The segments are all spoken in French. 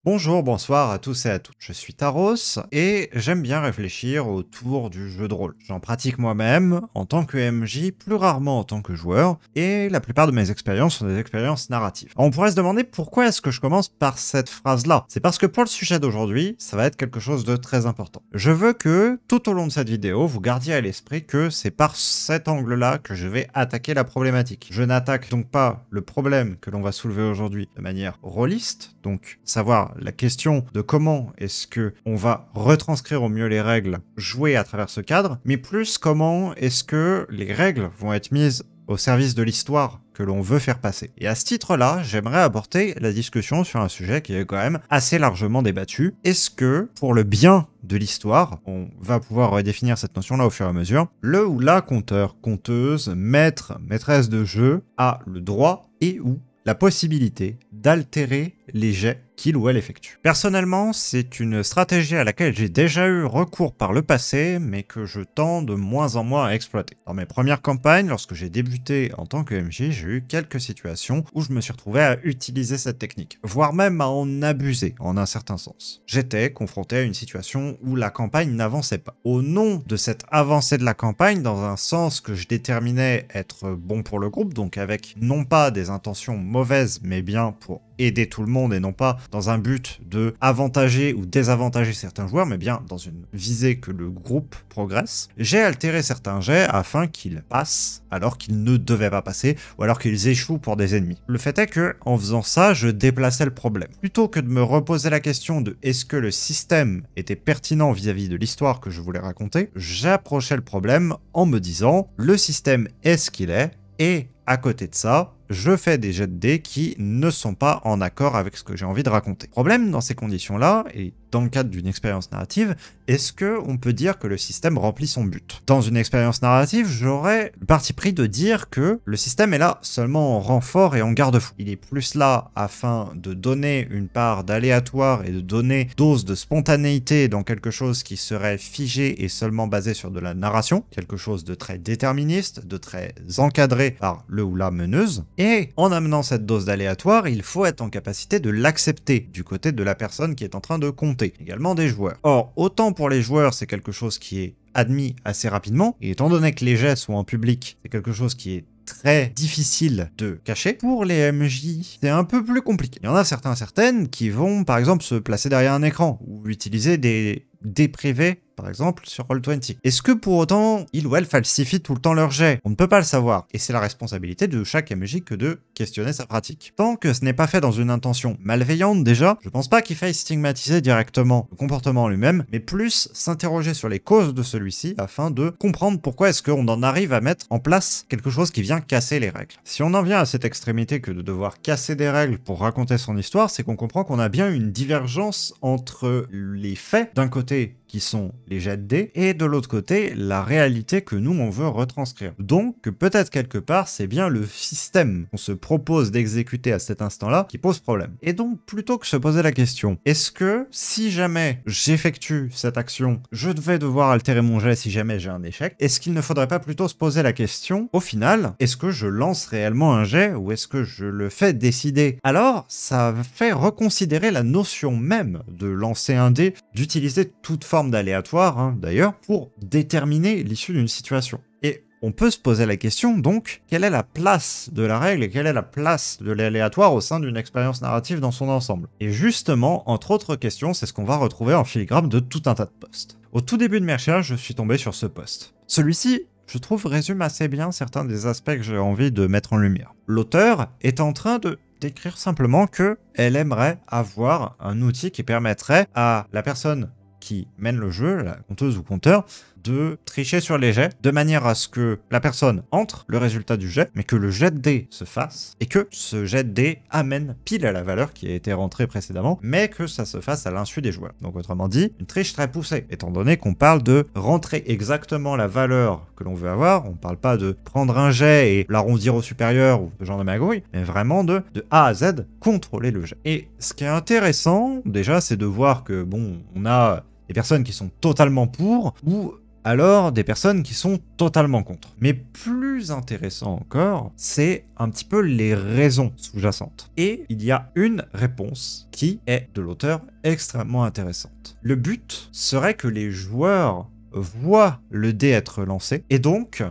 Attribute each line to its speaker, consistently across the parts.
Speaker 1: Bonjour, bonsoir à tous et à toutes. Je suis Taros et j'aime bien réfléchir autour du jeu de rôle. J'en pratique moi-même en tant que MJ, plus rarement en tant que joueur, et la plupart de mes expériences sont des expériences narratives. On pourrait se demander pourquoi est-ce que je commence par cette phrase-là. C'est parce que pour le sujet d'aujourd'hui, ça va être quelque chose de très important. Je veux que tout au long de cette vidéo, vous gardiez à l'esprit que c'est par cet angle-là que je vais attaquer la problématique. Je n'attaque donc pas le problème que l'on va soulever aujourd'hui de manière rôliste, donc savoir la question de comment est-ce que on va retranscrire au mieux les règles jouées à travers ce cadre, mais plus comment est-ce que les règles vont être mises au service de l'histoire que l'on veut faire passer. Et à ce titre-là, j'aimerais aborder la discussion sur un sujet qui est quand même assez largement débattu. Est-ce que, pour le bien de l'histoire, on va pouvoir redéfinir cette notion-là au fur et à mesure, le ou la conteur, conteuse, maître, maîtresse de jeu a le droit et ou la possibilité d'altérer les jets qu'il ou elle effectue. Personnellement, c'est une stratégie à laquelle j'ai déjà eu recours par le passé, mais que je tends de moins en moins à exploiter. Dans mes premières campagnes, lorsque j'ai débuté en tant que MJ, j'ai eu quelques situations où je me suis retrouvé à utiliser cette technique, voire même à en abuser en un certain sens. J'étais confronté à une situation où la campagne n'avançait pas. Au nom de cette avancée de la campagne, dans un sens que je déterminais être bon pour le groupe, donc avec non pas des intentions mauvaises, mais bien pour aider tout le monde et non pas dans un but de avantager ou désavantager certains joueurs, mais bien dans une visée que le groupe progresse, j'ai altéré certains jets afin qu'ils passent alors qu'ils ne devaient pas passer ou alors qu'ils échouent pour des ennemis. Le fait est que, en faisant ça, je déplaçais le problème. Plutôt que de me reposer la question de est-ce que le système était pertinent vis-à-vis de l'histoire que je voulais raconter, j'approchais le problème en me disant le système est ce qu'il est et à côté de ça, je fais des jets de dés qui ne sont pas en accord avec ce que j'ai envie de raconter. Problème dans ces conditions-là, et dans le cadre d'une expérience narrative, est-ce qu'on peut dire que le système remplit son but? Dans une expérience narrative, j'aurais le parti pris de dire que le système est là seulement en renfort et en garde-fou. Il est plus là afin de donner une part d'aléatoire et de donner dose de spontanéité dans quelque chose qui serait figé et seulement basé sur de la narration, quelque chose de très déterministe, de très encadré par le ou la meneuse. Et en amenant cette dose d'aléatoire, il faut être en capacité de l'accepter du côté de la personne qui est en train de compter, également des joueurs. Or, autant pour les joueurs, c'est quelque chose qui est admis assez rapidement, et étant donné que les jets sont en public, c'est quelque chose qui est très difficile de cacher. Pour les MJ, c'est un peu plus compliqué. Il y en a certaines qui vont, par exemple, se placer derrière un écran, ou utiliser des privés, par exemple, sur Roll20. Est-ce que pour autant, ils ou elles falsifient tout le temps leur jet? On ne peut pas le savoir, et c'est la responsabilité de chaque MJ que de questionner sa pratique. Tant que ce n'est pas fait dans une intention malveillante déjà, je pense pas qu'il faille stigmatiser directement le comportement lui-même, mais plus s'interroger sur les causes de celui-ci, afin de comprendre pourquoi est-ce qu'on en arrive à mettre en place quelque chose qui vient casser les règles. Si on en vient à cette extrémité que de devoir casser des règles pour raconter son histoire, c'est qu'on comprend qu'on a bien une divergence entre les faits, d'un côté, qui sont les jets de dés, et de l'autre côté, la réalité que nous, on veut retranscrire. Donc, peut-être quelque part, c'est bien le système qu'on se propose d'exécuter à cet instant-là qui pose problème. Et donc, plutôt que se poser la question, est-ce que, si jamais j'effectue cette action, je vais devoir altérer mon jet si jamais j'ai un échec, est-ce qu'il ne faudrait pas plutôt se poser la question, au final, est-ce que je lance réellement un jet, ou est-ce que je le fais décider? Alors, ça fait reconsidérer la notion même de lancer un dé, d'utiliser toute forme d'aléatoire, d'ailleurs, pour déterminer l'issue d'une situation. Et on peut se poser la question, donc, quelle est la place de la règle et quelle est la place de l'aléatoire au sein d'une expérience narrative dans son ensemble? Et justement, entre autres questions, c'est ce qu'on va retrouver en filigrane de tout un tas de posts. Au tout début de mes recherches, je suis tombé sur ce post. Celui-ci, je trouve, résume assez bien certains des aspects que j'ai envie de mettre en lumière. L'auteur est en train de décrire simplement qu'elle aimerait avoir un outil qui permettrait à la personne qui mène le jeu, la conteuse ou conteur, de tricher sur les jets, de manière à ce que la personne entre le résultat du jet, mais que le jet de dés se fasse, et que ce jet de dés amène pile à la valeur qui a été rentrée précédemment, mais que ça se fasse à l'insu des joueurs. Donc autrement dit, une triche très poussée, étant donné qu'on parle de rentrer exactement la valeur que l'on veut avoir, on parle pas de prendre un jet et l'arrondir au supérieur ou ce genre de magouille, mais vraiment de A à Z, contrôler le jet. Et ce qui est intéressant, déjà, c'est de voir que, bon, on a des personnes qui sont totalement pour, ou alors des personnes qui sont totalement contre. Mais plus intéressant encore, c'est un petit peu les raisons sous-jacentes. Et il y a une réponse qui est de l'auteur extrêmement intéressante. Le but serait que les joueurs voient le dé être lancé et donc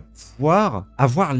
Speaker 1: avoir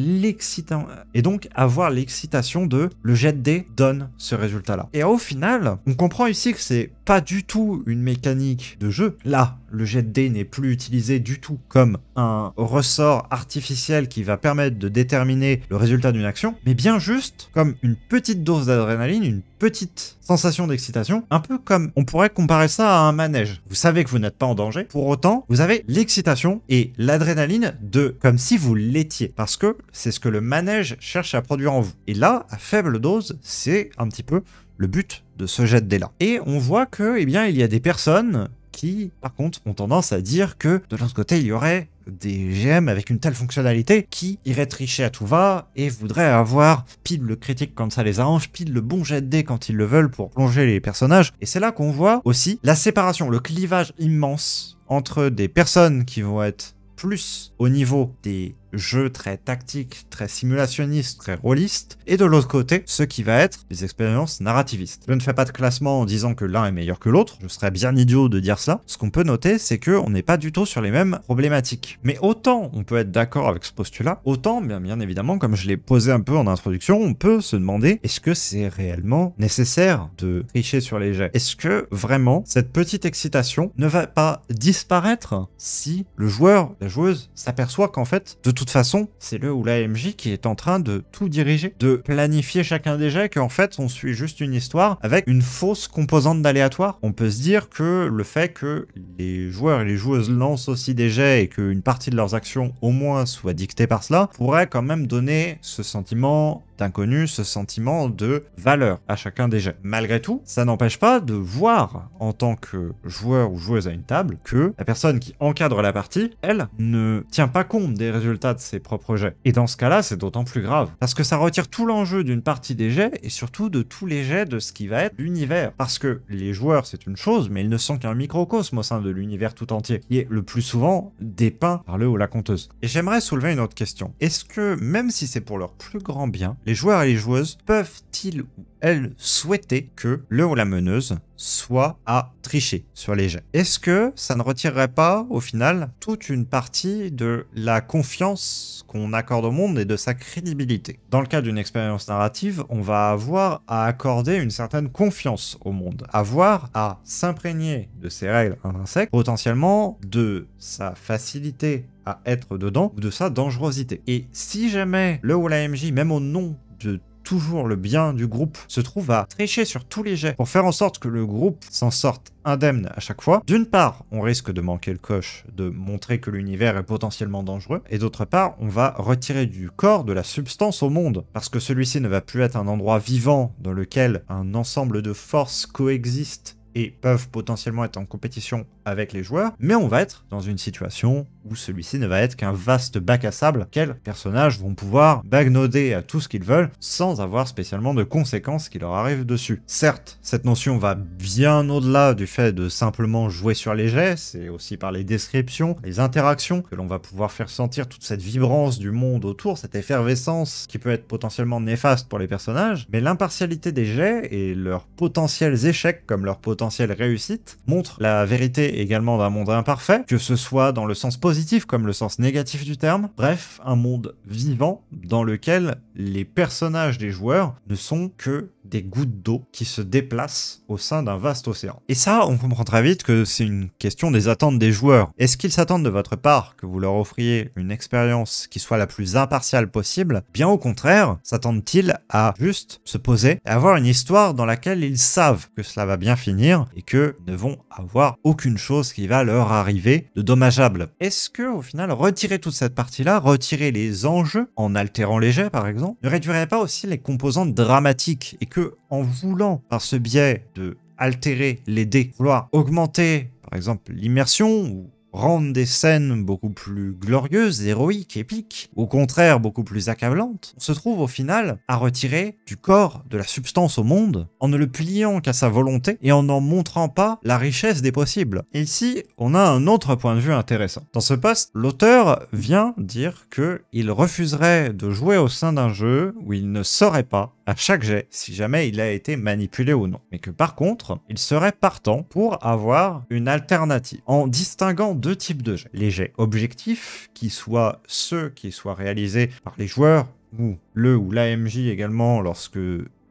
Speaker 1: l'excitation de le jet de dé donne ce résultat-là. Et au final, on comprend ici que c'est pas du tout une mécanique de jeu. Là, le jet de dé n'est plus utilisé du tout comme un ressort artificiel qui va permettre de déterminer le résultat d'une action, mais bien juste comme une petite dose d'adrénaline, une petite sensation d'excitation, un peu comme on pourrait comparer ça à un manège. Vous savez que vous n'êtes pas en danger, pour autant, vous avez l'excitation et l'adrénaline comme si vous l'étiez, parce que c'est ce que le manège cherche à produire en vous. Et là, à faible dose, c'est un petit peu le but de ce jet de dé là. Et on voit que, eh bien, il y a des personnes qui, par contre, ont tendance à dire que de l'autre côté, il y aurait des GM avec une telle fonctionnalité qui iraient tricher à tout va et voudraient avoir pile le critique quand ça les arrange, pile le bon jet de dé quand ils le veulent pour plonger les personnages. Et c'est là qu'on voit aussi la séparation, le clivage immense entre des personnes qui vont être plus au niveau des jeux très tactiques, très simulationnistes, très rôlistes, et de l'autre côté, ce qui va être des expériences narrativistes. Je ne fais pas de classement en disant que l'un est meilleur que l'autre, je serais bien idiot de dire ça. Ce qu'on peut noter, c'est qu'on n'est pas du tout sur les mêmes problématiques. Mais autant on peut être d'accord avec ce postulat, autant, bien évidemment, comme je l'ai posé un peu en introduction, on peut se demander, est-ce que c'est réellement nécessaire de tricher sur les jets? Est-ce que, vraiment, cette petite excitation ne va pas disparaître si le joueur, la joueuse, s'aperçoit qu'en fait, de toute façon, c'est le ou la MJ qui est en train de tout diriger, de planifier chacun des jets, qu'en fait, on suit juste une histoire avec une fausse composante d'aléatoire. On peut se dire que le fait que les joueurs et les joueuses lancent aussi des jets et qu'une partie de leurs actions, au moins, soit dictée par cela, pourrait quand même donner ce sentiment d'inconnu, ce sentiment de valeur à chacun des jets. Malgré tout, ça n'empêche pas de voir en tant que joueur ou joueuse à une table que la personne qui encadre la partie, elle, ne tient pas compte des résultats de ses propres jets. Et dans ce cas-là, c'est d'autant plus grave, parce que ça retire tout l'enjeu d'une partie des jets et surtout de tous les jets de ce qui va être l'univers. Parce que les joueurs, c'est une chose, mais ils ne sont qu'un microcosme au sein de l'univers tout entier, qui est le plus souvent dépeint par le ou la conteuse. Et j'aimerais soulever une autre question. Est-ce que, même si c'est pour leur plus grand bien, les joueurs et les joueuses peuvent-ils ou elles souhaiter que le ou la meneuse soit à tricher sur les jets? Est-ce que ça ne retirerait pas, au final, toute une partie de la confiance qu'on accorde au monde et de sa crédibilité? Dans le cas d'une expérience narrative, on va avoir à accorder une certaine confiance au monde, avoir à s'imprégner de ses règles intrinsèques, potentiellement de sa facilité à être dedans ou de sa dangerosité. Et si jamais le ou la MJ, même au nom de toujours le bien du groupe, se trouve à tricher sur tous les jets pour faire en sorte que le groupe s'en sorte indemne à chaque fois, d'une part, on risque de manquer le coche, de montrer que l'univers est potentiellement dangereux, et d'autre part, on va retirer du corps de la substance au monde, parce que celui-ci ne va plus être un endroit vivant dans lequel un ensemble de forces coexistent et peuvent potentiellement être en compétition avec les joueurs, mais on va être dans une situation où celui-ci ne va être qu'un vaste bac à sable, quels personnages vont pouvoir bagnoder à tout ce qu'ils veulent sans avoir spécialement de conséquences qui leur arrivent dessus. Certes, cette notion va bien au-delà du fait de simplement jouer sur les jets, c'est aussi par les descriptions, les interactions que l'on va pouvoir faire sentir toute cette vibrance du monde autour, cette effervescence qui peut être potentiellement néfaste pour les personnages, mais l'impartialité des jets et leurs potentiels échecs comme leurs potentielles réussites montrent la vérité également d'un monde imparfait, que ce soit dans le sens positif comme le sens négatif du terme, bref, un monde vivant dans lequel les personnages des joueurs ne sont que des gouttes d'eau qui se déplacent au sein d'un vaste océan. Et ça, on comprend très vite que c'est une question des attentes des joueurs. Est-ce qu'ils s'attendent de votre part que vous leur offriez une expérience qui soit la plus impartiale possible? Bien au contraire, s'attendent-ils à juste se poser et avoir une histoire dans laquelle ils savent que cela va bien finir et que ne vont avoir aucune chose qui va leur arriver de dommageable? Est-ce que, au final, retirer toute cette partie-là, retirer les enjeux en altérant les jets par exemple, ne réduirait pas aussi les composantes dramatiques et que, en voulant, par ce biais de altérer les dés, vouloir augmenter, par exemple, l'immersion ou rendre des scènes beaucoup plus glorieuses, héroïques, épiques, au contraire beaucoup plus accablantes, on se trouve au final à retirer du corps de la substance au monde en ne le pliant qu'à sa volonté et en n'en montrant pas la richesse des possibles. Et ici, on a un autre point de vue intéressant. Dans ce post, l'auteur vient dire qu'il refuserait de jouer au sein d'un jeu où il ne saurait pas à chaque jet si jamais il a été manipulé ou non. Mais que par contre, il serait partant pour avoir une alternative en distinguant deux types de jets. Les jets objectifs, qui soient ceux qui soient réalisés par les joueurs ou le ou l'AMJ également lorsque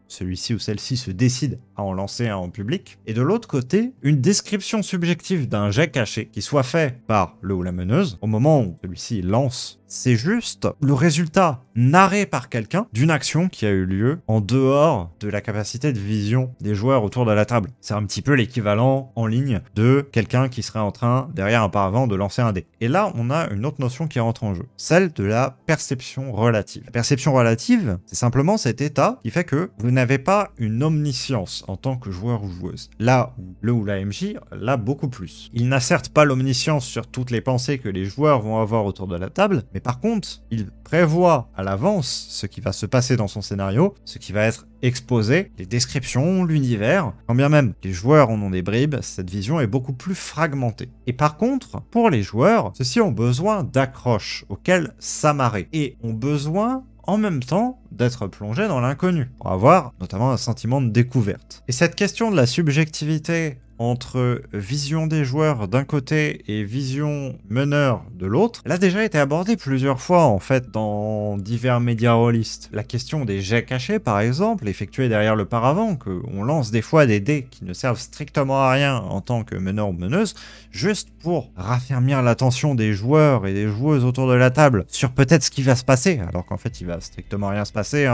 Speaker 1: celui-ci ou celle-ci se décide à en lancer un en public. Et de l'autre côté, une description subjective d'un jet caché qui soit fait par le ou la meneuse au moment où celui-ci lance. C'est juste le résultat narré par quelqu'un d'une action qui a eu lieu en dehors de la capacité de vision des joueurs autour de la table. C'est un petit peu l'équivalent en ligne de quelqu'un qui serait en train, derrière un paravent, de lancer un dé. Et là, on a une autre notion qui rentre en jeu, celle de la perception relative. La perception relative, c'est simplement cet état qui fait que vous n'avez pas une omniscience en tant que joueur ou joueuse. Là où le ou la MJ l'a beaucoup plus. Il n'a certes pas l'omniscience sur toutes les pensées que les joueurs vont avoir autour de la table, mais par contre, il prévoit à l'avance ce qui va se passer dans son scénario, ce qui va être exposé, les descriptions, l'univers. Quand bien même les joueurs en ont des bribes, cette vision est beaucoup plus fragmentée. Et par contre, pour les joueurs, ceux-ci ont besoin d'accroches auxquelles s'amarrer et ont besoin en même temps d'être plongés dans l'inconnu, pour avoir notamment un sentiment de découverte. Et cette question de la subjectivité entre vision des joueurs d'un côté et vision meneur de l'autre, elle a déjà été abordée plusieurs fois en fait dans divers médias rôlistes. La question des jets cachés par exemple, effectués derrière le paravent, qu'on lance des fois des dés qui ne servent strictement à rien en tant que meneur ou meneuse, juste pour raffermir l'attention des joueurs et des joueuses autour de la table sur peut-être ce qui va se passer, alors qu'en fait il va strictement rien se passer,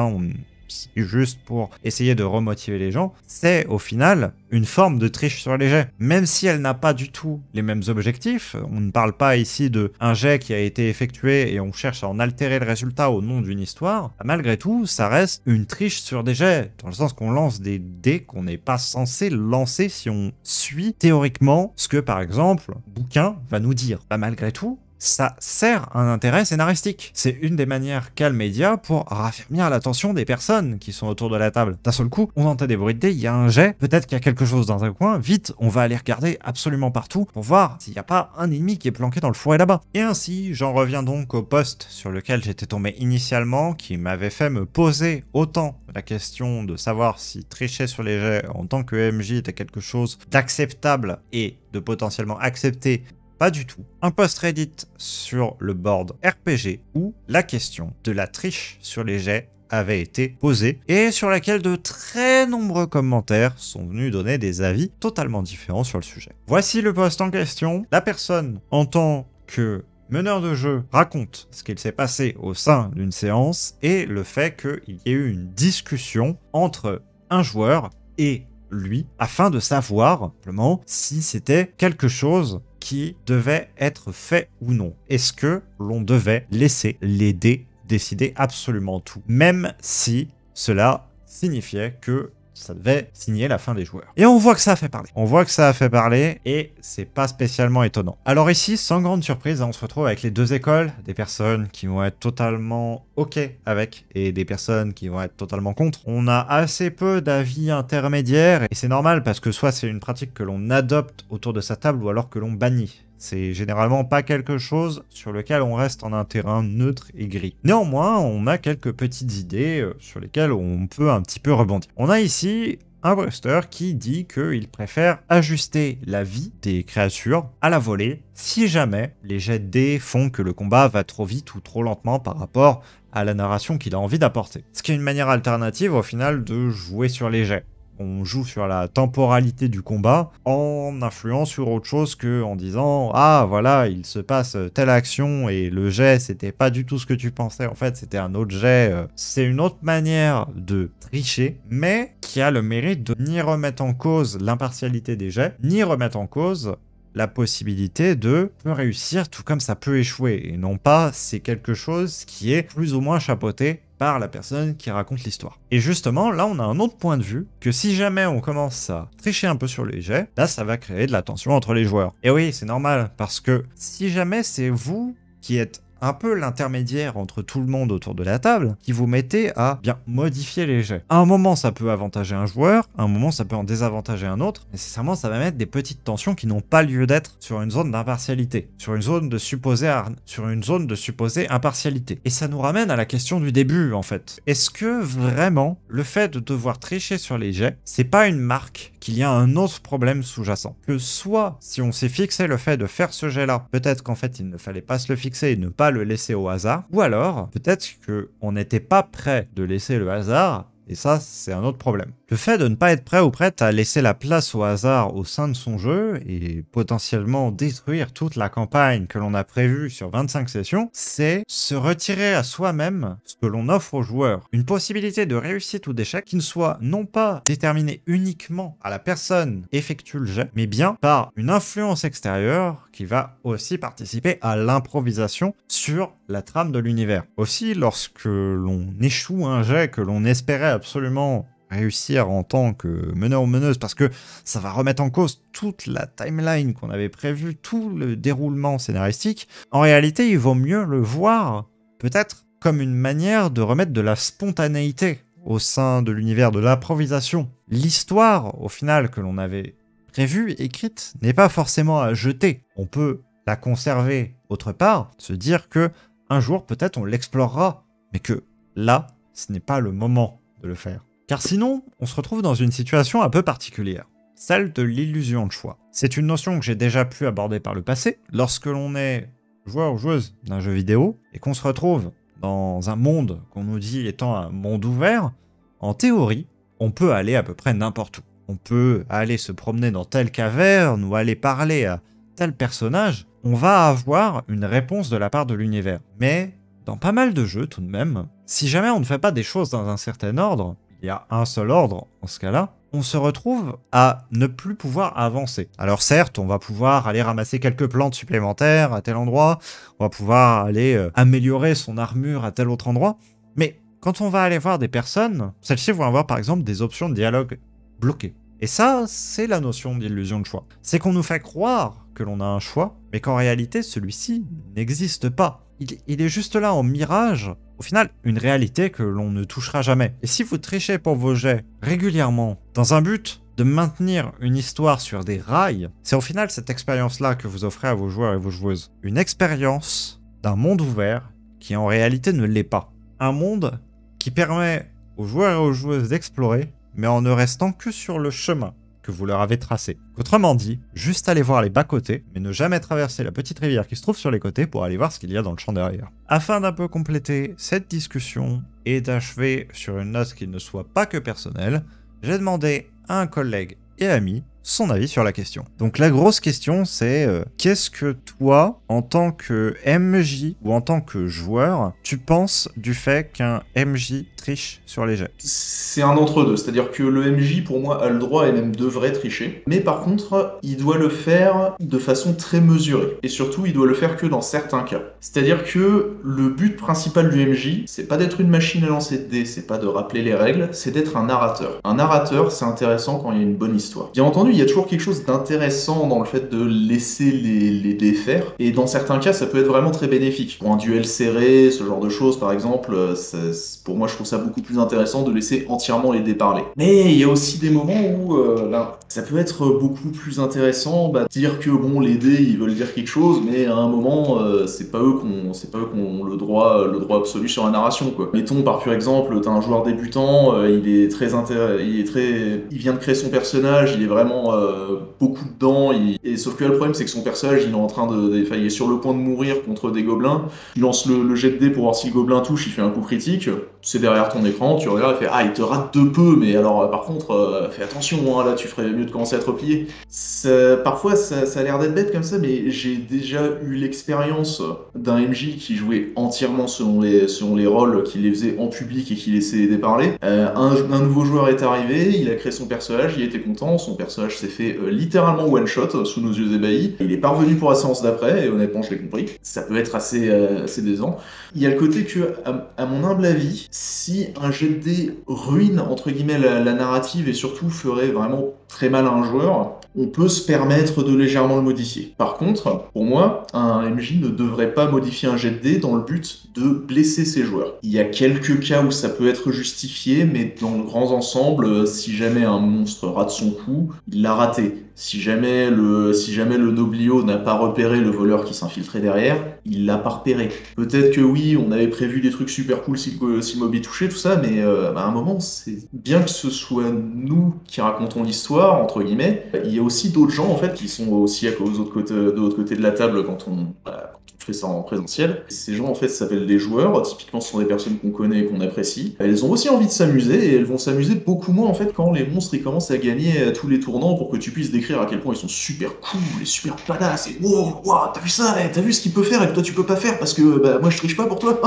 Speaker 1: c'est juste pour essayer de remotiver les gens, c'est au final une forme de triche sur les jets. Même si elle n'a pas du tout les mêmes objectifs, on ne parle pas ici de un jet qui a été effectué et on cherche à en altérer le résultat au nom d'une histoire, malgré tout, ça reste une triche sur des jets, dans le sens qu'on lance des dés qu'on n'est pas censé lancer si on suit théoriquement ce que, par exemple, bouquin va nous dire. Malgré tout, ça sert un intérêt scénaristique. C'est une des manières qu'a le média pour raffermir l'attention des personnes qui sont autour de la table. D'un seul coup, on entend des bruits de dés, il y a un jet, peut-être qu'il y a quelque chose dans un coin, vite, on va aller regarder absolument partout pour voir s'il n'y a pas un ennemi qui est planqué dans le fourré là-bas. Et ainsi, j'en reviens donc au post sur lequel j'étais tombé initialement, qui m'avait fait me poser autant la question de savoir si tricher sur les jets en tant que MJ était quelque chose d'acceptable et de potentiellement accepté. Pas du tout. Un post Reddit sur le board RPG où la question de la triche sur les jets avait été posée et sur laquelle de très nombreux commentaires sont venus donner des avis totalement différents sur le sujet. Voici le post en question. La personne, en tant que meneur de jeu, raconte ce qu'il s'est passé au sein d'une séance et le fait qu'il y ait eu une discussion entre un joueur et lui afin de savoir simplement si c'était quelque chose qui devait être fait ou non. Est-ce que l'on devait laisser les dés décider absolument tout, même si cela signifiait que ça devait signer la fin des joueurs. Et on voit que ça a fait parler. On voit que ça a fait parler et c'est pas spécialement étonnant. Alors ici, sans grande surprise, on se retrouve avec les deux écoles, des personnes qui vont être totalement ok avec et des personnes qui vont être totalement contre. On a assez peu d'avis intermédiaires et c'est normal parce que soit c'est une pratique que l'on adopte autour de sa table ou alors que l'on bannit. C'est généralement pas quelque chose sur lequel on reste en un terrain neutre et gris. Néanmoins, on a quelques petites idées sur lesquelles on peut un petit peu rebondir. On a ici un Brewster qui dit qu'il préfère ajuster la vie des créatures à la volée si jamais les jets de dés font que le combat va trop vite ou trop lentement par rapport à la narration qu'il a envie d'apporter. Ce qui est une manière alternative au final de jouer sur les jets. On joue sur la temporalité du combat en influant sur autre chose que en disant ah voilà il se passe telle action et le jet c'était pas du tout ce que tu pensais, en fait c'était un autre jet. C'est une autre manière de tricher mais qui a le mérite de ni remettre en cause l'impartialité des jets ni remettre en cause la possibilité de peut réussir tout comme ça peut échouer, et non pas c'est quelque chose qui est plus ou moins chapeauté par la personne qui raconte l'histoire. Et justement, là on a un autre point de vue, que si jamais on commence à tricher un peu sur les jets, là ça va créer de la tension entre les joueurs. Et oui, c'est normal, parce que si jamais c'est vous qui êtes un peu l'intermédiaire entre tout le monde autour de la table, qui vous mettez à bien modifier les jets. À un moment, ça peut avantager un joueur, à un moment, ça peut en désavantager un autre. Nécessairement, ça va mettre des petites tensions qui n'ont pas lieu d'être sur une zone d'impartialité, sur une zone de supposée impartialité. Et ça nous ramène à la question du début, en fait. Est-ce que vraiment, le fait de devoir tricher sur les jets, c'est pas une marque qu'il y a un autre problème sous-jacent? Que soit, si on s'est fixé le fait de faire ce jet-là, peut-être qu'en fait, il ne fallait pas se le fixer et ne pas le laisser au hasard, ou alors peut-être qu'on n'était pas prêt de laisser le hasard, et ça c'est un autre problème. Le fait de ne pas être prêt ou prête à laisser la place au hasard au sein de son jeu et potentiellement détruire toute la campagne que l'on a prévue sur 25 sessions, c'est se retirer à soi-même ce que l'on offre aux joueurs. Une possibilité de réussite ou d'échec qui ne soit non pas déterminée uniquement à la personne effectue le jet, mais bien par une influence extérieure qui va aussi participer à l'improvisation sur la trame de l'univers. Aussi, lorsque l'on échoue un jet que l'on espérait absolument réussir en tant que meneur ou meneuse, parce que ça va remettre en cause toute la timeline qu'on avait prévue, tout le déroulement scénaristique, en réalité, il vaut mieux le voir peut-être comme une manière de remettre de la spontanéité au sein de l'univers de l'improvisation. L'histoire, au final, que l'on avait prévue, écrite, n'est pas forcément à jeter. On peut la conserver autre part, se dire que un jour, peut-être, on l'explorera, mais que là, ce n'est pas le moment de le faire. Car sinon, on se retrouve dans une situation un peu particulière, celle de l'illusion de choix. C'est une notion que j'ai déjà pu aborder par le passé, lorsque l'on est joueur ou joueuse d'un jeu vidéo, et qu'on se retrouve dans un monde qu'on nous dit étant un monde ouvert, en théorie, on peut aller à peu près n'importe où. On peut aller se promener dans telle caverne, ou aller parler à tel personnage, on va avoir une réponse de la part de l'univers. Mais, dans pas mal de jeux tout de même, si jamais on ne fait pas des choses dans un certain ordre, il y a un seul ordre en ce cas-là, on se retrouve à ne plus pouvoir avancer. Alors certes, on va pouvoir aller ramasser quelques plantes supplémentaires à tel endroit, on va pouvoir aller améliorer son armure à tel autre endroit, mais quand on va aller voir des personnes, celles-ci vont avoir par exemple des options de dialogue bloquées. Et ça, c'est la notion d'illusion de choix. C'est qu'on nous fait croire que l'on a un choix, mais qu'en réalité, celui-ci n'existe pas. Il est juste là en mirage, au final, une réalité que l'on ne touchera jamais. Et si vous trichez pour vos jets régulièrement, dans un but de maintenir une histoire sur des rails, c'est au final cette expérience-là que vous offrez à vos joueurs et vos joueuses. Une expérience d'un monde ouvert qui en réalité ne l'est pas. Un monde qui permet aux joueurs et aux joueuses d'explorer, mais en ne restant que sur le chemin que vous leur avez tracé. Autrement dit, juste aller voir les bas-côtés, mais ne jamais traverser la petite rivière qui se trouve sur les côtés pour aller voir ce qu'il y a dans le champ derrière. Afin d'un peu compléter cette discussion et d'achever sur une note qui ne soit pas que personnelle, j'ai demandé à un collègue et ami son avis sur la question. Donc la grosse question c'est qu'est-ce que toi, en tant que MJ ou en tant que joueur, tu penses du fait qu'un MJ triche sur les jets?
Speaker 2: C'est un entre-deux, c'est-à-dire que le MJ pour moi a le droit et même devrait tricher, mais par contre il doit le faire de façon très mesurée, et surtout il doit le faire que dans certains cas. C'est-à-dire que le but principal du MJ, c'est pas d'être une machine à lancer de dés, c'est pas de rappeler les règles, c'est d'être un narrateur. Un narrateur c'est intéressant quand il y a une bonne histoire. Bien entendu il y a toujours quelque chose d'intéressant dans le fait de laisser les dés faire, et dans certains cas ça peut être vraiment très bénéfique. Pour un duel serré, ce genre de choses par exemple, pour moi je trouve ça beaucoup plus intéressant de laisser entièrement les dés parler. Mais il y a aussi des moments où ça peut être beaucoup plus intéressant de dire que bon les dés ils veulent dire quelque chose, mais à un moment c'est pas eux qui ont le droit absolu sur la narration quoi. Mettons par pur exemple, t'as un joueur débutant, il vient de créer son personnage, il est vraiment beaucoup dedans, et sauf que là, le problème c'est que son personnage il est sur le point de mourir contre des gobelins, il lance le jet de dés pour voir si le gobelin touche, il fait un coup critique, c'est derrière ton écran, tu regardes et fait ah il te rate de peu, mais alors par contre fais attention hein, là tu ferais mieux de commencer à te replier. Parfois ça a l'air d'être bête comme ça, mais j'ai déjà eu l'expérience d'un MJ qui jouait entièrement selon les rôles, qui les faisait en public et qui laissait les dés parler. Un nouveau joueur est arrivé, il a créé son personnage, il était content, son personnage personnage s'est fait littéralement one-shot sous nos yeux ébahis. Il est pas revenu pour la séance d'après, et honnêtement, je l'ai compris. Ça peut être assez décevant. Il y a le côté que, à mon humble avis, si un jet de dés ruine, entre guillemets, la narrative et surtout ferait vraiment très mal à un joueur, on peut se permettre de légèrement le modifier. Par contre, pour moi, un MJ ne devrait pas modifier un jet de dés dans le but de blesser ses joueurs. Il y a quelques cas où ça peut être justifié, mais dans le grand ensemble, si jamais un monstre rate son coup, il l'a raté. Si jamais le noblio n'a pas repéré le voleur qui s'infiltrait derrière, il l'a pas repéré. Peut-être que oui, on avait prévu des trucs super cool si Moby touchait, tout ça, mais à un moment, c'est bien que ce soit nous qui racontons l'histoire, entre guillemets. Il y a aussi d'autres gens, en fait, qui sont aussi de l'autre côté de la table quand on fait ça en présentiel. Ces gens, en fait, s'appellent des joueurs. Typiquement, ce sont des personnes qu'on connaît et qu'on apprécie. Elles ont aussi envie de s'amuser, et elles vont s'amuser beaucoup moins, en fait, quand les monstres ils commencent à gagner à tous les tournants pour que tu puisses décrire à quel point ils sont super cool et super badass et wow, t'as vu ça, t'as vu ce qu'il peut faire et que toi tu peux pas faire parce que moi je triche pas pour toi.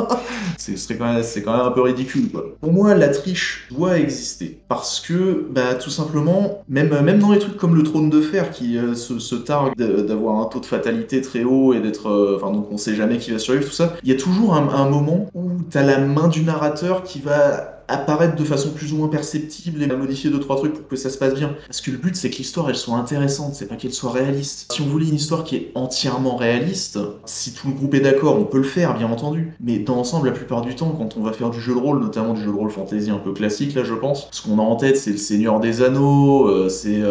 Speaker 2: C'est quand même un peu ridicule, quoi. Pour moi, la triche doit exister parce que tout simplement, même dans les trucs comme le trône de fer qui se targue d'avoir un taux de fatalité très haut et d'être donc on sait jamais qui va survivre, tout ça, il y a toujours un moment où t'as la main du narrateur qui va apparaître de façon plus ou moins perceptible et modifier 2-3 trucs pour que ça se passe bien. Parce que le but, c'est que l'histoire, elle soit intéressante, c'est pas qu'elle soit réaliste. Si on voulait une histoire qui est entièrement réaliste, si tout le groupe est d'accord, on peut le faire, bien entendu. Mais dans l'ensemble, la plupart du temps, quand on va faire du jeu de rôle, notamment du jeu de rôle fantasy un peu classique, là, je pense, ce qu'on a en tête, c'est le Seigneur des Anneaux, c'est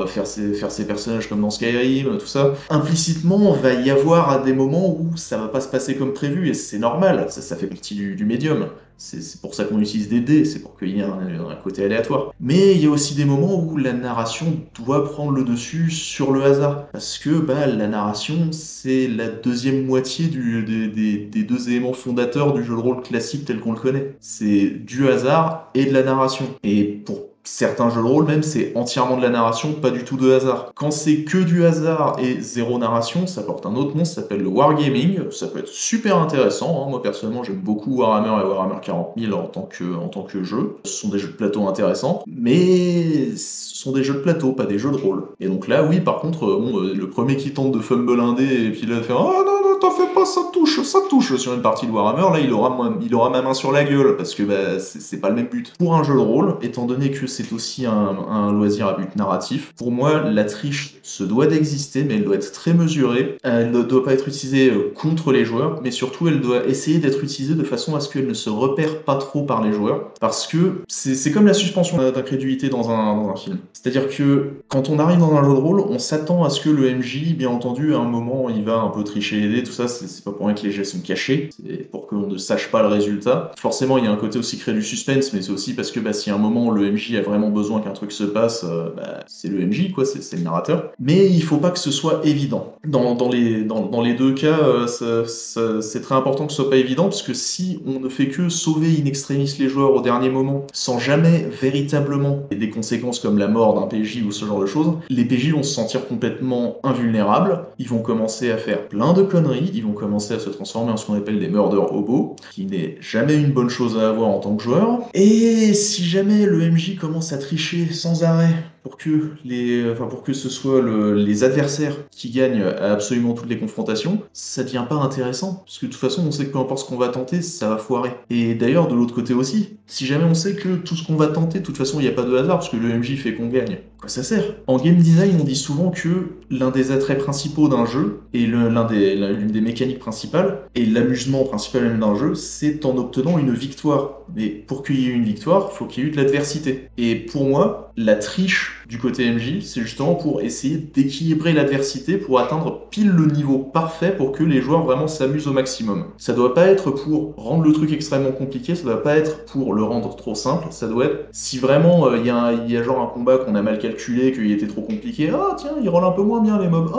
Speaker 2: faire ses personnages comme dans Skyrim, tout ça. Implicitement, va y avoir à des moments où ça va pas se passer comme prévu, et c'est normal, ça fait partie du médium. C'est pour ça qu'on utilise des dés, c'est pour qu'il y ait un côté aléatoire. Mais il y a aussi des moments où la narration doit prendre le dessus sur le hasard. Parce que la narration, c'est la deuxième moitié des deux éléments fondateurs du jeu de rôle classique tel qu'on le connaît. C'est du hasard et de la narration. Et pour certains jeux de rôle même, c'est entièrement de la narration, pas du tout de hasard. Quand c'est que du hasard et zéro narration, ça porte un autre nom, ça s'appelle le wargaming. Ça peut être super intéressant, hein. Moi personnellement j'aime beaucoup Warhammer et Warhammer 40 000 en tant que jeu. Ce sont des jeux de plateau intéressants, mais ce sont des jeux de plateau, pas des jeux de rôle. Et donc là, oui, par contre, le premier qui tente de fumble un dé et puis là de faire « Ah non, non, t'en fais pas, ça touche sur une partie de Warhammer », là il aura ma main sur la gueule, parce que c'est pas le même but. Pour un jeu de rôle, étant donné que c'est aussi un loisir à but narratif. Pour moi, la triche se doit d'exister, mais elle doit être très mesurée. Elle ne doit pas être utilisée contre les joueurs, mais surtout elle doit essayer d'être utilisée de façon à ce qu'elle ne se repère pas trop par les joueurs, parce que c'est comme la suspension d'incrédulité dans un film. C'est-à-dire que quand on arrive dans un jeu de rôle, on s'attend à ce que le MJ, bien entendu, à un moment, il va un peu tricher les dés, tout ça, c'est pas pour rien que les jets sont cachés, c'est pour qu'on ne sache pas le résultat. Forcément, il y a un côté aussi créer du suspense, mais c'est aussi parce que si à un moment le MJ a vraiment besoin qu'un truc se passe, c'est le MJ, quoi, c'est le narrateur. Mais il faut pas que ce soit évident. Dans les deux cas, c'est très important que ce soit pas évident, parce que si on ne fait que sauver in extremis les joueurs au dernier moment, sans jamais véritablement des conséquences comme la mort d'un PJ ou ce genre de choses, les PJ vont se sentir complètement invulnérables, ils vont commencer à faire plein de conneries, ils vont commencer à se transformer en ce qu'on appelle des murder hobos, qui n'est jamais une bonne chose à avoir en tant que joueur. Et si jamais le MJ commence à tricher sans arrêt pour que ce soit les adversaires qui gagnent à absolument toutes les confrontations, ça devient pas intéressant. Parce que de toute façon, on sait que peu importe ce qu'on va tenter, ça va foirer. Et d'ailleurs, de l'autre côté aussi, si jamais on sait que tout ce qu'on va tenter, de toute façon, il n'y a pas de hasard, parce que le MJ fait qu'on gagne, quoi ça sert? En game design, on dit souvent que l'un des attraits principaux d'un jeu, et l'une des mécaniques principales, et l'amusement principal même d'un jeu, c'est en obtenant une victoire. Mais pour qu'il y ait une victoire, il faut qu'il y ait eu de l'adversité. Et pour moi, la triche du côté MJ, c'est justement pour essayer d'équilibrer l'adversité pour atteindre pile le niveau parfait pour que les joueurs vraiment s'amusent au maximum. Ça doit pas être pour rendre le truc extrêmement compliqué, ça doit pas être pour le rendre trop simple, ça doit être si vraiment il y a genre un combat qu'on a mal calculé, qu'il était trop compliqué, ah tiens, il roule un peu moins bien les mobs,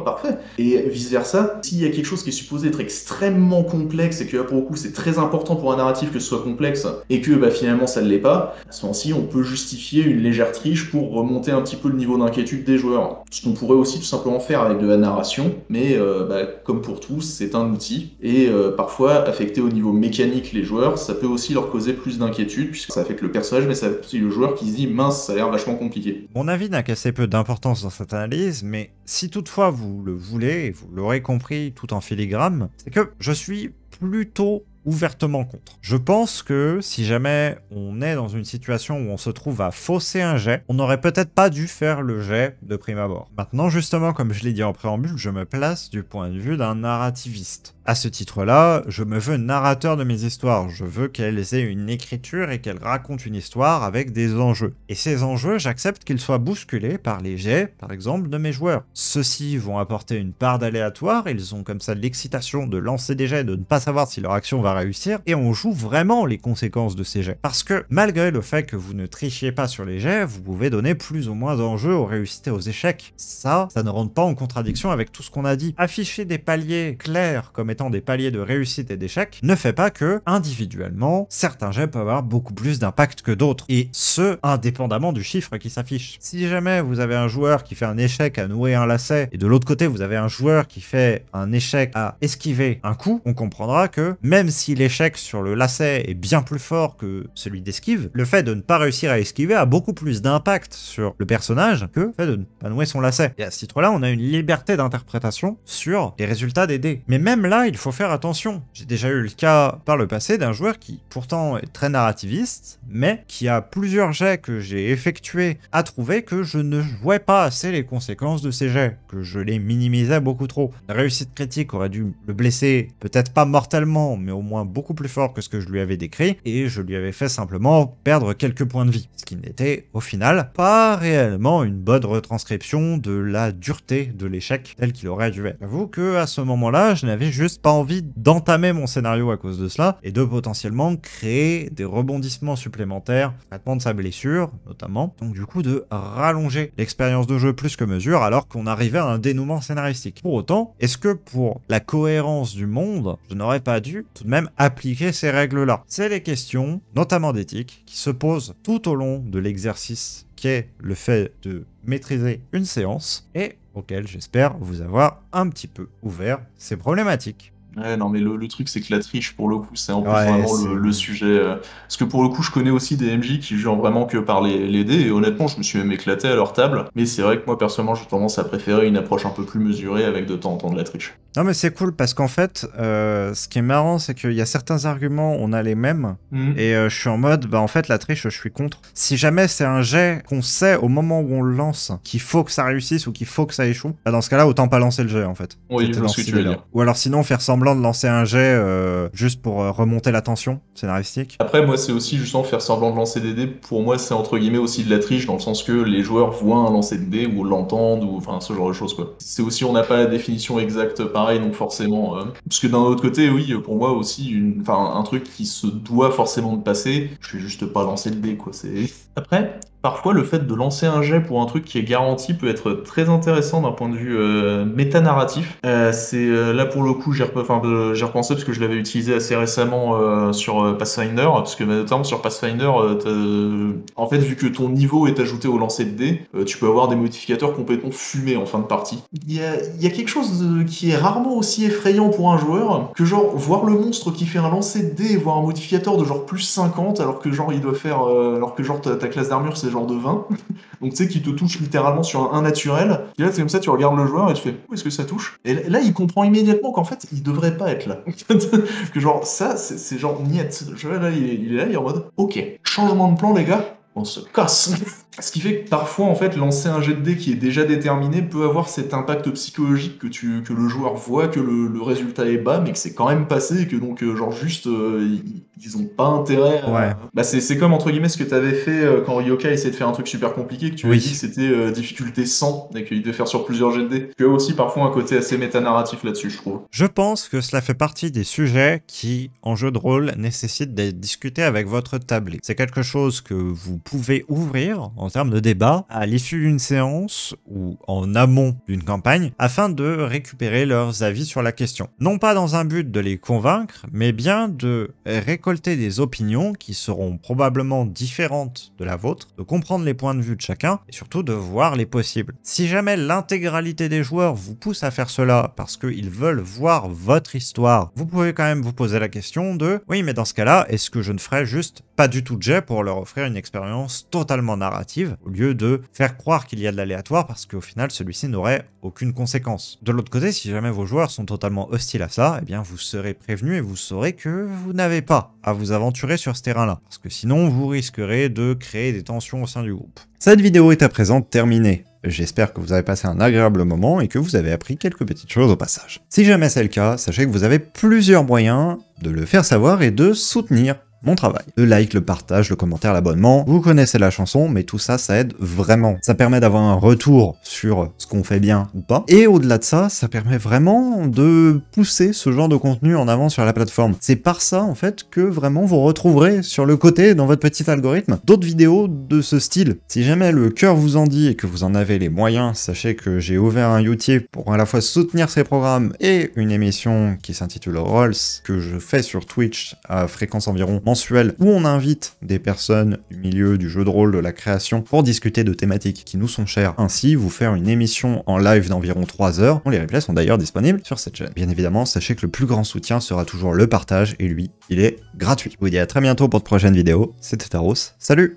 Speaker 2: parfait. Et vice versa, s'il y a quelque chose qui est supposé être extrêmement complexe et que là pour le coup c'est très important pour un narratif que ce soit complexe, complexe et que bah, finalement ça ne l'est pas, à ce moment-ci on peut justifier une légère triche pour remonter un petit peu le niveau d'inquiétude des joueurs. Ce qu'on pourrait aussi tout simplement faire avec de la narration, mais bah, comme pour tous, c'est un outil et parfois affecter au niveau mécanique les joueurs, ça peut aussi leur causer plus d'inquiétude puisque ça affecte le personnage, mais ça affecte aussi le joueur qui se dit mince, ça a l'air vachement compliqué.
Speaker 1: Mon avis n'a qu'assez peu d'importance dans cette analyse, mais si toutefois vous le voulez, et vous l'aurez compris tout en filigrane, c'est que je suis plutôt ouvertement contre. Je pense que si jamais on est dans une situation où on se trouve à fausser un jet, on n'aurait peut-être pas dû faire le jet de prime abord. Maintenant, justement, comme je l'ai dit en préambule, je me place du point de vue d'un narrativiste. À ce titre-là, je me veux narrateur de mes histoires. Je veux qu'elles aient une écriture et qu'elles racontent une histoire avec des enjeux. Et ces enjeux, j'accepte qu'ils soient bousculés par les jets, par exemple, de mes joueurs. Ceux-ci vont apporter une part d'aléatoire, ils ont comme ça l'excitation de lancer des jets, de ne pas savoir si leur action va réussir, et on joue vraiment les conséquences de ces jets. Parce que, malgré le fait que vous ne trichiez pas sur les jets, vous pouvez donner plus ou moins d'enjeux aux réussites et aux échecs. Ça ne rentre pas en contradiction avec tout ce qu'on a dit. Afficher des paliers clairs comme étant des paliers de réussite et d'échec ne fait pas que, individuellement, certains jets peuvent avoir beaucoup plus d'impact que d'autres, et ce, indépendamment du chiffre qui s'affiche. Si jamais vous avez un joueur qui fait un échec à nouer un lacet, et de l'autre côté vous avez un joueur qui fait un échec à esquiver un coup, on comprendra que, même si l'échec sur le lacet est bien plus fort que celui d'esquive, le fait de ne pas réussir à esquiver a beaucoup plus d'impact sur le personnage que le fait de ne pas nouer son lacet. Et à ce titre-là, on a une liberté d'interprétation sur les résultats des dés. Mais même là, il faut faire attention. J'ai déjà eu le cas par le passé d'un joueur qui pourtant est très narrativiste, mais qui a plusieurs jets que j'ai effectués a trouvé que je ne jouais pas assez les conséquences de ces jets, que je les minimisais beaucoup trop. La réussite critique aurait dû le blesser, peut-être pas mortellement, mais au moins beaucoup plus fort que ce que je lui avais décrit, et je lui avais fait simplement perdre quelques points de vie, ce qui n'était au final pas réellement une bonne retranscription de la dureté de l'échec tel qu'il aurait dû être. J'avoue que à ce moment-là, je n'avais juste pas envie d'entamer mon scénario à cause de cela, et de potentiellement créer des rebondissements supplémentaires, traitement de sa blessure notamment, donc du coup de rallonger l'expérience de jeu plus que mesure alors qu'on arrivait à un dénouement scénaristique. Pour autant, est-ce que pour la cohérence du monde, je n'aurais pas dû tout de même appliquer ces règles-là? C'est les questions, notamment d'éthique, qui se posent tout au long de l'exercice qu'est le fait de maîtriser une séance, et auquel j'espère vous avoir un petit peu ouvert ces problématiques.
Speaker 2: Ouais, non, mais le truc, c'est que la triche, pour le coup, c'est en plus vraiment le sujet. Parce que pour le coup, je connais aussi des MJ qui jouent vraiment que par les dés, et honnêtement, je me suis même éclaté à leur table. Mais c'est vrai que moi, personnellement, j'ai tendance à préférer une approche un peu plus mesurée avec de temps en temps de la triche.
Speaker 1: Non mais c'est cool parce qu'en fait, ce qui est marrant, c'est qu'il y a certains arguments, on a les mêmes, et je suis en mode, bah en fait la triche, je suis contre. Si jamais c'est un jet qu'on sait au moment où on le lance qu'il faut que ça réussisse ou qu'il faut que ça échoue, bah dans ce cas-là, autant pas lancer le jet en fait.
Speaker 2: Oui, je vois ce que tu veux dire.
Speaker 1: Ou alors sinon faire semblant de lancer un jet juste pour remonter la tension scénaristique.
Speaker 2: Après, moi, c'est aussi justement faire semblant de lancer des dés. Pour moi, c'est entre guillemets aussi de la triche dans le sens que les joueurs voient un lancer de dés ou l'entendent ou enfin ce genre de choses quoi. C'est aussi, on n'a pas la définition exacte pareil, donc forcément. Parce que d'un autre côté, oui, pour moi aussi, un truc qui se doit forcément de passer, je vais juste pas lancer le dé quoi. C'est après. Parfois, le fait de lancer un jet pour un truc qui est garanti peut être très intéressant d'un point de vue méta-narratif. Là pour le coup, j'ai repensé parce que je l'avais utilisé assez récemment sur Pathfinder, parce que notamment sur Pathfinder, en fait, vu que ton niveau est ajouté au lancer de dés, tu peux avoir des modificateurs complètement fumés en fin de partie. Il y a quelque chose qui est rarement aussi effrayant pour un joueur que genre voir le monstre qui fait un lancer de dés et voir un modificateur de genre plus 50 alors que genre il doit faire alors que genre ta classe d'armure c'est genre de 20, donc tu sais qui te touche littéralement sur un naturel, et là c'est comme ça tu regardes le joueur et tu fais où est-ce que ça touche, et là il comprend immédiatement qu'en fait il devrait pas être là que genre ça c'est genre niet, là il est là, il est en mode ok, changement de plan les gars, on se casse. Ce qui fait que parfois, en fait, lancer un jet de dés qui est déjà déterminé peut avoir cet impact psychologique que le joueur voit, que le résultat est bas, mais que c'est quand même passé, et que donc, genre, juste, ils ont pas intérêt à...
Speaker 1: Ouais.
Speaker 2: Bah, c'est comme, entre guillemets, ce que t'avais fait quand Ryoka essayait de faire un truc super compliqué, que tu as dit que c'était difficulté 100, et qu'il devait faire sur plusieurs jets de dés. Tu as aussi parfois un côté assez méta-narratif là-dessus, je trouve.
Speaker 1: Je pense que cela fait partie des sujets qui, en jeu de rôle, nécessitent d'être discutés avec votre tablé. C'est quelque chose que vous pouvez ouvrir en termes de débat à l'issue d'une séance ou en amont d'une campagne afin de récupérer leurs avis sur la question. Non pas dans un but de les convaincre, mais bien de récolter des opinions qui seront probablement différentes de la vôtre, de comprendre les points de vue de chacun et surtout de voir les possibles. Si jamais l'intégralité des joueurs vous pousse à faire cela parce qu'ils veulent voir votre histoire, vous pouvez quand même vous poser la question de « Oui, mais dans ce cas-là, est-ce que je ne ferais juste pas du tout de jet pour leur offrir une expérience totalement narrative au lieu de faire croire qu'il y a de l'aléatoire parce qu'au final, celui-ci n'aurait aucune conséquence. » De l'autre côté, si jamais vos joueurs sont totalement hostiles à ça, eh bien vous serez prévenus et vous saurez que vous n'avez pas à vous aventurer sur ce terrain-là, parce que sinon vous risquerez de créer des tensions au sein du groupe. Cette vidéo est à présent terminée. J'espère que vous avez passé un agréable moment et que vous avez appris quelques petites choses au passage. Si jamais c'est le cas, sachez que vous avez plusieurs moyens de le faire savoir et de soutenir mon travail. Le like, le partage, le commentaire, l'abonnement, vous connaissez la chanson, mais tout ça, ça aide vraiment. Ça permet d'avoir un retour sur ce qu'on fait bien ou pas. Et au-delà de ça, ça permet vraiment de pousser ce genre de contenu en avant sur la plateforme. C'est par ça, en fait, que vraiment vous retrouverez sur le côté, dans votre petit algorithme, d'autres vidéos de ce style. Si jamais le cœur vous en dit et que vous en avez les moyens, sachez que j'ai ouvert un Utip pour à la fois soutenir ces programmes et une émission qui s'intitule Rolls, que je fais sur Twitch à fréquence environ mensuelle, où on invite des personnes du milieu du jeu de rôle, de la création, pour discuter de thématiques qui nous sont chères, ainsi vous faire une émission en live d'environ 3 heures, dont les replays sont d'ailleurs disponibles sur cette chaîne. Bien évidemment, sachez que le plus grand soutien sera toujours le partage, et lui, il est gratuit. Je vous dis à très bientôt pour de prochaines vidéos, c'était Taros, salut!